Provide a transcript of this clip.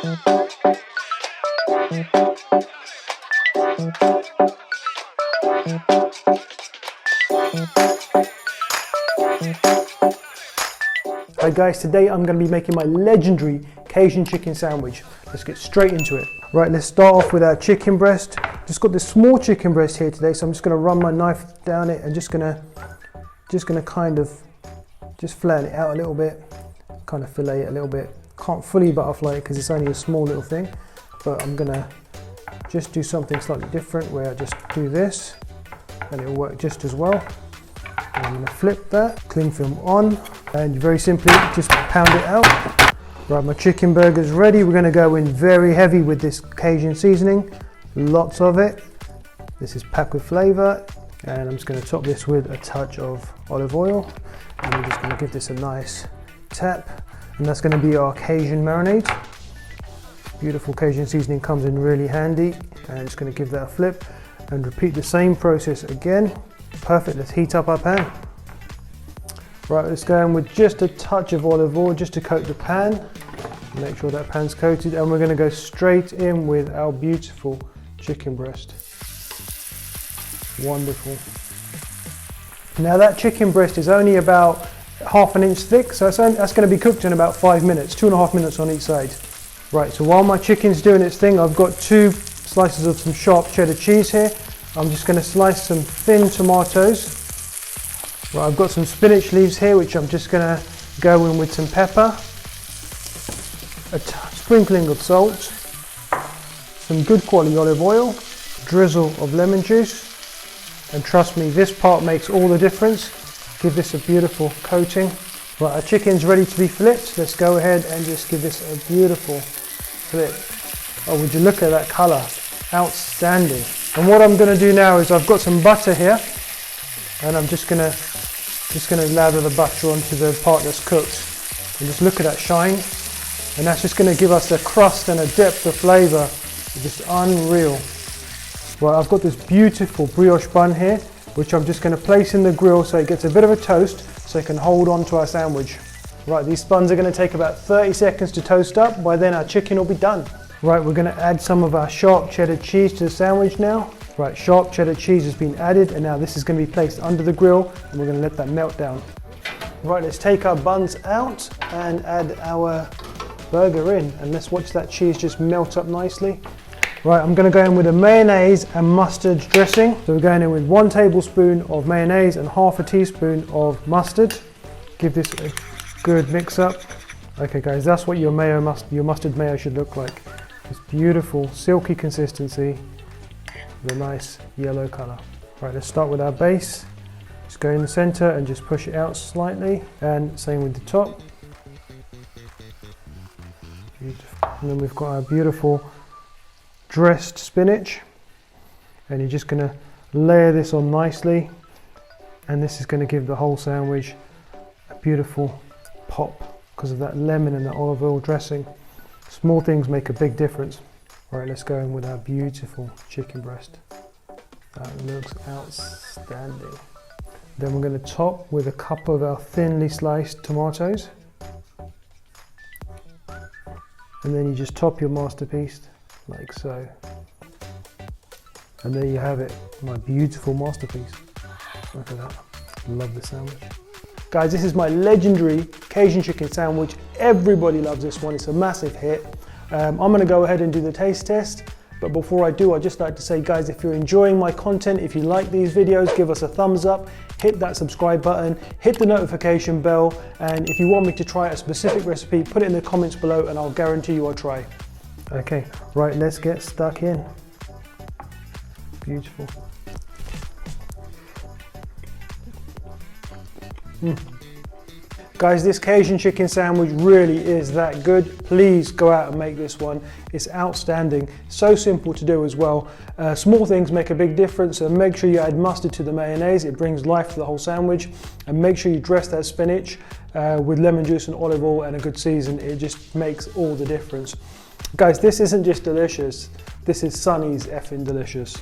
Alright guys, today I'm going to be making my legendary Cajun chicken sandwich. Let's get straight into it. Right, let's start off with our chicken breast. Just got this small chicken breast here today, so I'm just going to run my knife down it and just going to kind of just flatten it out a little bit, kind of fillet it a little bit. Can't fully butterfly it because it's only a small little thing, but I'm going to just do something slightly different where I just do this and it'll work just as well. And I'm going to flip that, cling film on, and very simply just pound it out. Right, my chicken burger's ready. We're going to go in very heavy with this Cajun seasoning, lots of it. This is packed with flavour, and I'm just going to top this with a touch of olive oil, and I'm just going to give this a nice tap, and that's going to be our Cajun marinade. Beautiful Cajun seasoning comes in really handy, and just going to give that a flip and repeat the same process again. Perfect, let's heat up our pan. Right, let's go in with just a touch of olive oil just to coat the pan. Make sure that pan's coated, and we're going to go straight in with our beautiful chicken breast. Wonderful. Now that chicken breast is only about ½ an inch thick, so that's going to be cooked in about 5 minutes, 2.5 minutes on each side. Right, so while my chicken's doing its thing, I've got 2 slices of some sharp cheddar cheese here. I'm just going to slice some thin tomatoes. Right, I've got some spinach leaves here, which I'm just going to go in with some pepper, a sprinkling of salt, some good quality olive oil, drizzle of lemon juice, and trust me, this part makes all the difference. Give this a beautiful coating. Right, our chicken's ready to be flipped. Let's go ahead and just give this a beautiful flip. Oh, would you look at that colour? Outstanding. And what I'm going to do now is I've got some butter here, and I'm just going to lather the butter onto the part that's cooked. And just look at that shine. And that's just going to give us a crust and a depth of flavour. Just unreal. Well, I've got this beautiful brioche bun here, which I'm just going to place in the grill so it gets a bit of a toast so it can hold on to our sandwich. Right, these buns are going to take about 30 seconds to toast up. By then our chicken will be done. Right, we're going to add some of our sharp cheddar cheese to the sandwich now. Right, sharp cheddar cheese has been added, and now this is going to be placed under the grill, and we're going to let that melt down. Right, let's take our buns out and add our burger in, and let's watch that cheese just melt up nicely. Right, I'm going to go in with a mayonnaise and mustard dressing. So we're going in with 1 tablespoon of mayonnaise and ½ a teaspoon of mustard. Give this a good mix up. Okay guys, that's what your mustard mayo should look like. It's beautiful, silky consistency with a nice yellow colour. Right, let's start with our base. Just go in the centre and just push it out slightly, and same with the top. Beautiful. And then we've got our beautiful dressed spinach, and you're just going to layer this on nicely, and this is going to give the whole sandwich a beautiful pop because of that lemon and that olive oil dressing. Small things make a big difference. Right, let's go in with our beautiful chicken breast. That looks outstanding. Then we're going to top with a couple of our thinly sliced tomatoes. And then you just top your masterpiece like so. And there you have it, my beautiful masterpiece. Look at that, love this sandwich. Guys, this is my legendary Cajun chicken sandwich. Everybody loves this one, it's a massive hit. I'm gonna go ahead and do the taste test. But before I do, I'd just like to say, guys, if you're enjoying my content, if you like these videos, give us a thumbs up, hit that subscribe button, hit the notification bell, and if you want me to try a specific recipe, put it in the comments below and I'll guarantee you I'll try. Okay, right, let's get stuck in. Beautiful. Guys, this Cajun chicken sandwich really is that good. Please go out and make this one. It's outstanding. So simple to do as well. Small things make a big difference, and make sure you add mustard to the mayonnaise. It brings life to the whole sandwich. And make sure you dress that spinach with lemon juice and olive oil and a good season. It just makes all the difference. Guys, this isn't just delicious. This is Sonny's effing delicious.